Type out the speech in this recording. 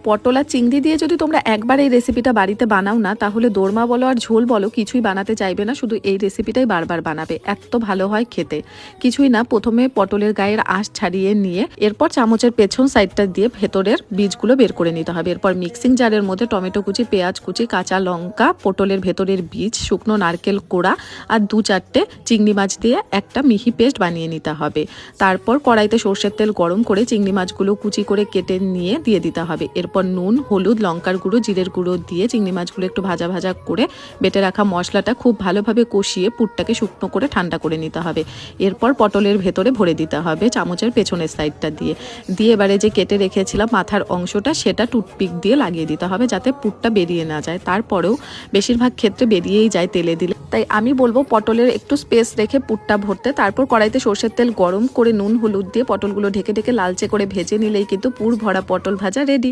পটল আর চিংড়ি দিয়ে যদি তোমরা একবার এই রেসিপিটা বাড়িতে বানাও না, তাহলে দোরমা বলো আর ঝোল বলো কিছুই বানাতে চাইবে না, শুধু এই রেসিপিটাই বারবার বানাবে, এত ভালো হয় খেতে। কিছুই না, প্রথমে পটলের গায়ের আঁশ ছাড়িয়ে নিয়ে এরপর চামচের পেছন সাইডটা দিয়ে ভেতরের বীজগুলো বের করে নিতে হবে। এরপর মিক্সিং জারের মধ্যে টমেটো কুচি, পেঁয়াজ কুচি, কাঁচা লঙ্কা, পটলের ভেতরের বীজ, শুকনো নারকেল কোড়া আর 2-4টে চিংড়ি মাছ দিয়ে একটা মিহি পেস্ট বানিয়ে নিতে হবে। তারপর কড়াইতে সর্ষের তেল গরম করে চিংড়ি মাছগুলো কুচি করে কেটে নিয়ে দিয়ে দিতে হবে। এরপর নুন, হলুদ, লঙ্কার গুঁড়ো, জিরের গুঁড়ো দিয়ে চিংড়ি মাছগুলো একটু ভাজা ভাজা করে বেটে রাখা মশলাটা খুব ভালোভাবে কষিয়ে পুরটাকে শুকনো করে ঠান্ডা করে নিতে হবে। এরপর পটলের ভেতরে ভরে দিতে হবে চামচের পেছনের সাইডটা দিয়ে এবারে যে কেটে রেখেছিলাম মাথার অংশটা, সেটা টুথপিক দিয়ে লাগিয়ে দিতে হবে যাতে পুরটা বেরিয়ে না যায়। তারপরেও বেশিরভাগ ক্ষেত্রে বেরিয়েই যায় তেলে দিলে, তাই আমি বলবো পটলের একটু স্পেস রেখে পুরটা ভরতে। তারপর কড়াইতে সর্ষের তেল গরম করে নুন হলুদ দিয়ে পটলগুলো ঢেকে ঢেকে লালচে করে ভেজে নিলেই কিন্তু পুর ভরা পটল ভাজা রেডি।